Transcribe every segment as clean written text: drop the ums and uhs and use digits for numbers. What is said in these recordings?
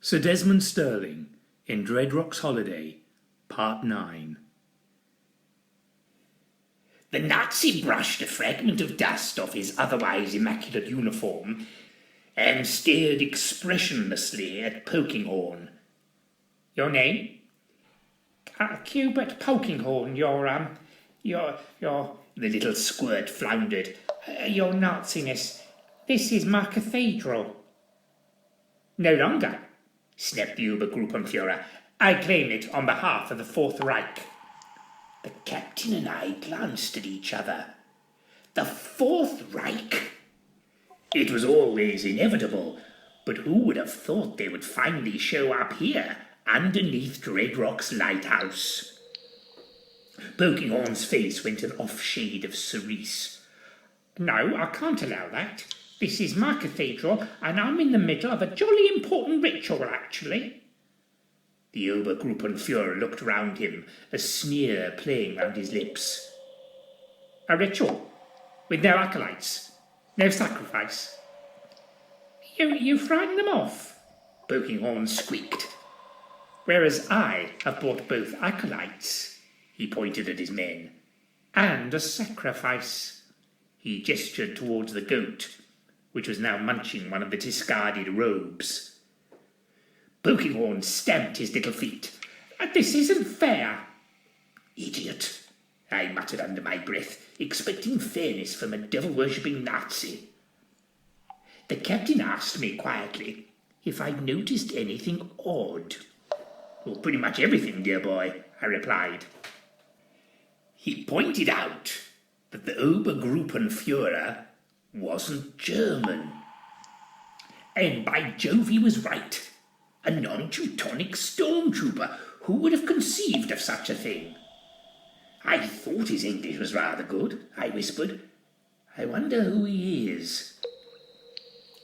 Sir Desmond Stirling in Dread Rock's Holiday, Part 9. The Nazi brushed a fragment of dust off his otherwise immaculate uniform and stared expressionlessly at Polkinghorne. "Your name?" Cubert Polkinghorne, your... The little squirt floundered. Your Naziness. This is my cathedral." "No longer," snapped the Obergruppenführer. "I claim it on behalf of the Fourth Reich." The captain and I glanced at each other. The Fourth Reich? It was always inevitable, but who would have thought they would finally show up here, underneath Dread Rock's lighthouse? Polkinghorne's face went an off-shade of cerise. "No, I can't allow that. This is my cathedral, and I'm in the middle of a jolly important ritual, actually." The Obergruppenführer looked round him, a sneer playing round his lips. "A ritual? With no acolytes? No sacrifice? You frighten them off?" Polkinghorne squeaked. "Whereas I have brought both acolytes," he pointed at his men, "and a sacrifice." He gestured towards the goat, which was now munching one of the discarded robes. Polkinghorne stamped his little feet. "This isn't fair." "Idiot," I muttered under my breath, expecting fairness from a devil-worshipping Nazi. The captain asked me quietly if I'd noticed anything odd. "Well, pretty much everything, dear boy," I replied. He pointed out that the Obergruppenführer wasn't German. And by Jove, he was right. A non-Teutonic stormtrooper. Who would have conceived of such a thing? "I thought his English was rather good," I whispered. "I wonder who he is."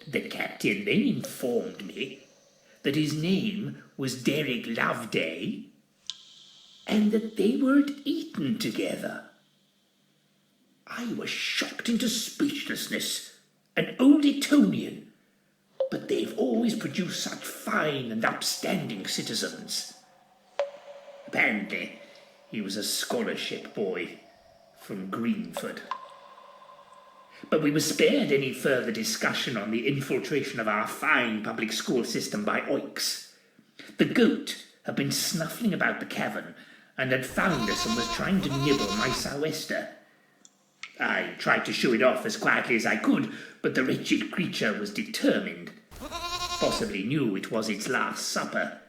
The captain then informed me that his name was Derek Loveday and that they were at Eton together. I was shocked into speechlessness. An old Etonian. But they've always produced such fine and upstanding citizens. Apparently, he was a scholarship boy from Greenford. But we were spared any further discussion on the infiltration of our fine public school system by oiks. The goat had been snuffling about the cavern and had found us and was trying to nibble my sou'wester. I tried to shoo it off as quietly as I could, but the wretched creature was determined. Possibly knew it was its last supper.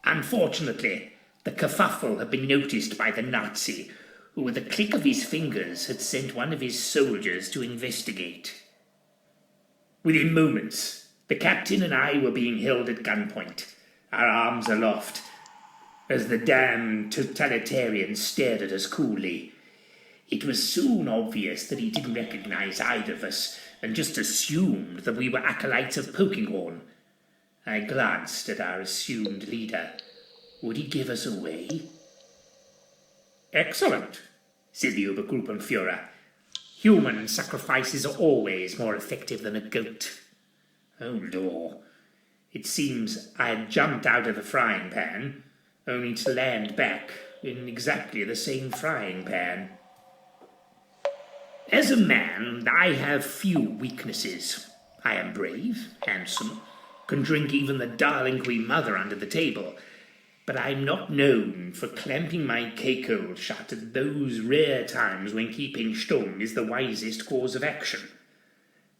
Unfortunately, the kerfuffle had been noticed by the Nazi, who with a click of his fingers had sent one of his soldiers to investigate. Within moments, the captain and I were being held at gunpoint, our arms aloft, as the damned totalitarian stared at us coolly. It was soon obvious that he didn't recognize either of us, and just assumed that we were acolytes of Polkinghorne. I glanced at our assumed leader. Would he give us away? "Excellent," said the Obergruppenführer. "Human sacrifices are always more effective than a goat." Oh, Lord. It seems I had jumped out of the frying pan, only to land back in exactly the same frying pan. As a man, I have few weaknesses. I am brave, handsome, can drink even the darling Queen Mother under the table, but I'm not known for clamping my cake-hole shut at those rare times when keeping stum is the wisest course of action.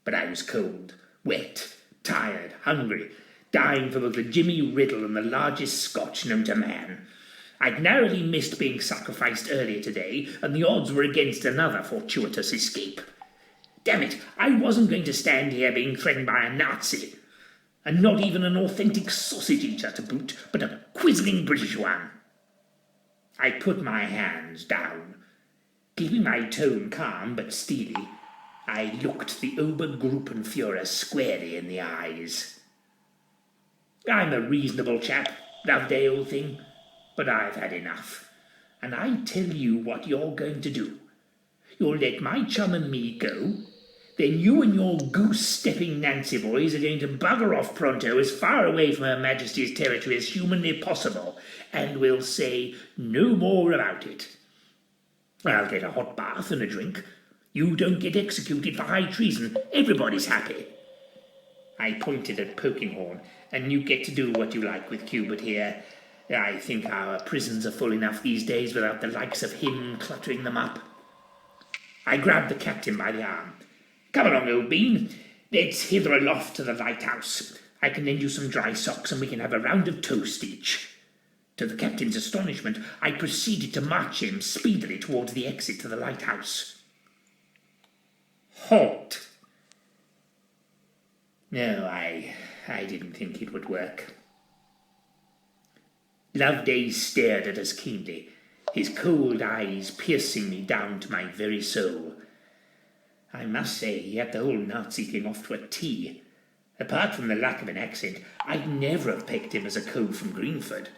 But I was cold, wet, tired, hungry, dying for both the Jimmy Riddle and the largest Scotch known to man. I'd narrowly missed being sacrificed earlier today, and the odds were against another fortuitous escape. Damn it, I wasn't going to stand here being threatened by a Nazi, and not even an authentic sausage-eater to boot, but a quizzling British one. I put my hands down. Keeping my tone calm but steely, I looked the Obergruppenführer squarely in the eyes. "I'm a reasonable chap, Loveday, old thing. But I've had enough, and I tell you what you're going to do. You'll let my chum and me go, then you and your goose-stepping Nancy boys are going to bugger off pronto as far away from Her Majesty's territory as humanly possible, and we'll say no more about it. I'll get a hot bath and a drink. You don't get executed for high treason. Everybody's happy. I pointed at Pokinghorn, and you get to do what you like with Cubert here. I think our prisons are full enough these days without the likes of him cluttering them up. I grabbed the captain by the arm. Come along, old bean. Let's hither aloft to the lighthouse. I can lend you some dry socks, and we can have a round of toast each. To the captain's astonishment, I proceeded to march him speedily towards the exit to the lighthouse. Halt! No, I didn't think it would work. Loveday stared at us keenly, his cold eyes piercing me down to my very soul. I must say he had the whole Nazi thing off to a T. Apart from the lack of an accent, I'd never have picked him as a cove from Greenford.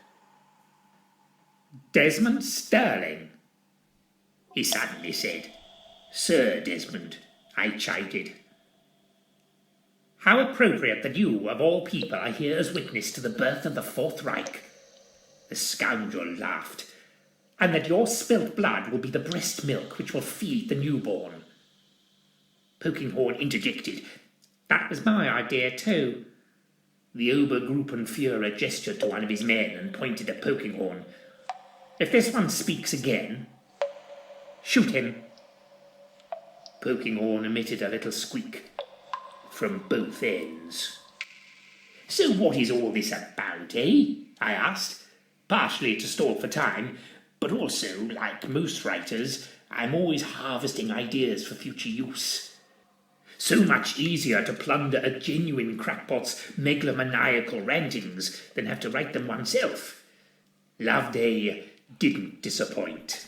Desmond Stirling, he suddenly said. Sir Desmond, I chided. How appropriate that you, of all people, are here as witness to the birth of the Fourth Reich. The scoundrel laughed. And that your spilt blood will be the breast milk which will feed the newborn. Pokinghorn interjected. That was my idea too. The Obergruppenführer gestured to one of his men and pointed at Pokinghorn. If this one speaks again, shoot him. Pokinghorn emitted a little squeak from both ends. So what is all this about, eh? I asked, partially to stall for time, but also, like most writers, I'm always harvesting ideas for future use. So much easier to plunder a genuine crackpot's megalomaniacal rantings than have to write them oneself. Loveday didn't disappoint.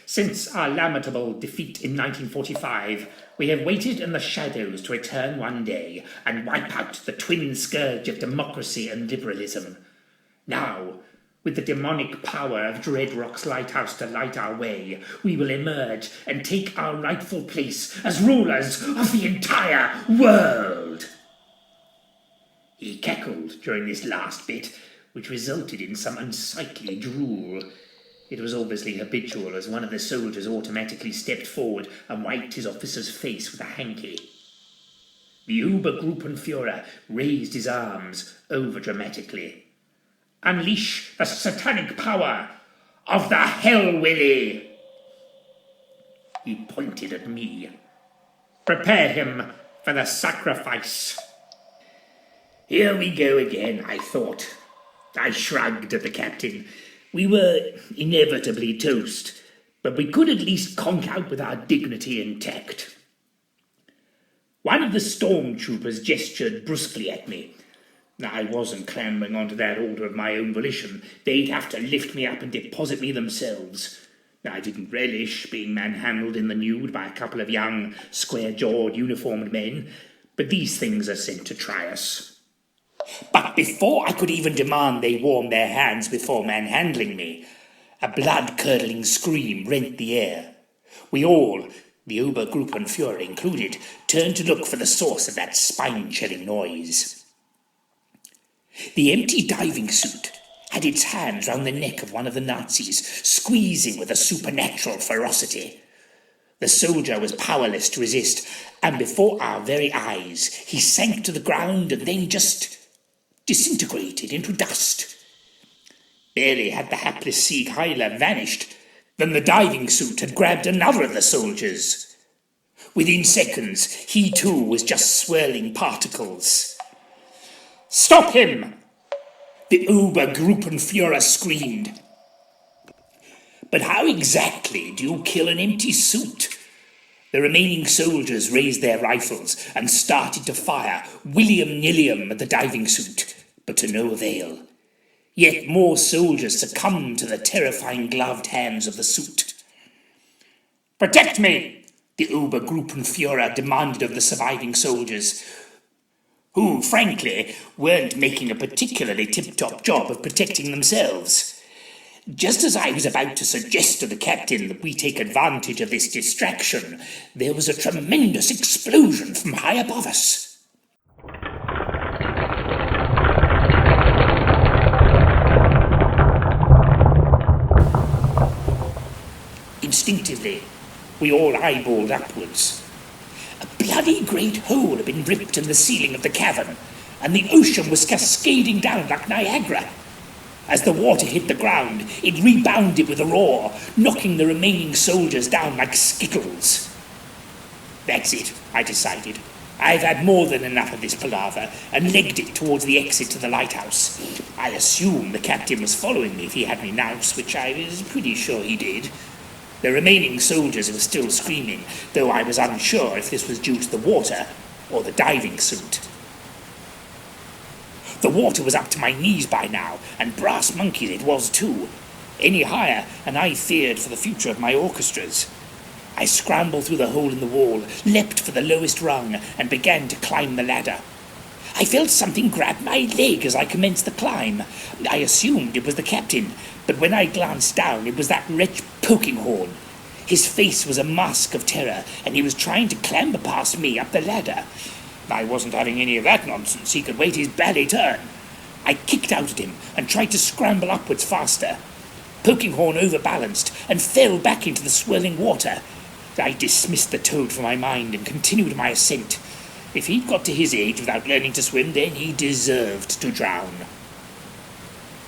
Since our lamentable defeat in 1945, we have waited in the shadows to return one day and wipe out the twin scourge of democracy and liberalism. Now, with the demonic power of Dread Rock's Lighthouse to light our way, we will emerge and take our rightful place as rulers of the entire world. He cackled during this last bit, which resulted in some unsightly drool. It was obviously habitual, as one of the soldiers automatically stepped forward and wiped his officer's face with a hanky. The Obergruppenführer raised his arms over-dramatically. Unleash the satanic power of the Hell Willy! He pointed at me. Prepare him for the sacrifice. Here we go again, I thought. I shrugged at the captain. We were inevitably toast, but we could at least conk out with our dignity intact. One of the stormtroopers gestured brusquely at me. I wasn't clambering onto that altar of my own volition. They'd have to lift me up and deposit me themselves. I didn't relish being manhandled in the nude by a couple of young, square-jawed, uniformed men, but these things are sent to try us. But before I could even demand they warm their hands before manhandling me, a blood-curdling scream rent the air. We all, the Obergruppenführer included, turned to look for the source of that spine-chilling noise. The empty diving suit had its hands round the neck of one of the Nazis, squeezing with a supernatural ferocity. The soldier was powerless to resist, and before our very eyes he sank to the ground and then just disintegrated into dust. Barely had the hapless Sieg Heiler vanished than the diving suit had grabbed another of the soldiers. Within seconds, he too was just swirling particles. Stop him! The Obergruppenführer screamed. But how exactly do you kill an empty suit? The remaining soldiers raised their rifles and started to fire william-nilliam at the diving suit, but to no avail. Yet more soldiers succumbed to the terrifying gloved hands of the suit. Protect me! The Obergruppenführer demanded of the surviving soldiers, who, frankly, weren't making a particularly tip-top job of protecting themselves. Just as I was about to suggest to the captain that we take advantage of this distraction, there was a tremendous explosion from high above us. Instinctively, we all eyeballed upwards. A bloody great hole had been ripped in the ceiling of the cavern, and the ocean was cascading down like Niagara. As the water hit the ground, it rebounded with a roar, knocking the remaining soldiers down like skittles. That's it, I decided. I've had more than enough of this palaver, and legged it towards the exit to the lighthouse. I assumed the captain was following me if he had me mouse, which I was pretty sure he did. The remaining soldiers were still screaming, though I was unsure if this was due to the water or the diving suit. The water was up to my knees by now, and brass monkeys it was too. Any higher, and I feared for the future of my orchestras. I scrambled through the hole in the wall, leapt for the lowest rung, and began to climb the ladder. I felt something grab my leg as I commenced the climb. I assumed it was the captain, but when I glanced down, it was that wretch Pokinghorn. His face was a mask of terror, and he was trying to clamber past me up the ladder. I wasn't having any of that nonsense. He could wait his bally turn. I kicked out at him and tried to scramble upwards faster. Pokinghorn overbalanced and fell back into the swirling water. I dismissed the toad from my mind and continued my ascent. If he'd got to his age without learning to swim, then he deserved to drown.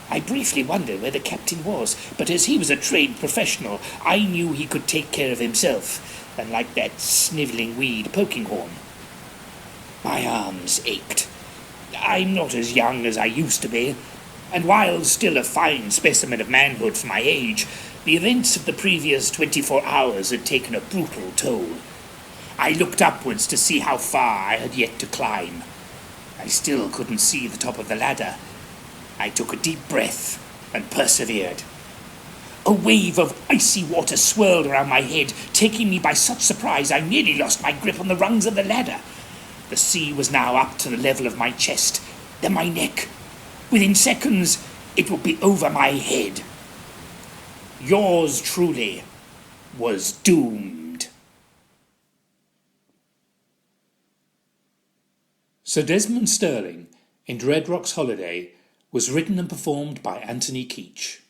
I briefly wondered where the captain was, but as he was a trained professional, I knew he could take care of himself, unlike that snivelling weed Pokinghorn. My arms ached. I'm not as young as I used to be, and while still a fine specimen of manhood for my age, the events of the previous 24 hours had taken a brutal toll. I looked upwards to see how far I had yet to climb. I still couldn't see the top of the ladder. I took a deep breath and persevered. A wave of icy water swirled around my head, taking me by such surprise I nearly lost my grip on the rungs of the ladder. The sea was now up to the level of my chest, then my neck. Within seconds, it would be over my head. Yours truly was doomed. Sir Desmond Stirling in Dread Rock's Holiday was written and performed by Anthony Keach.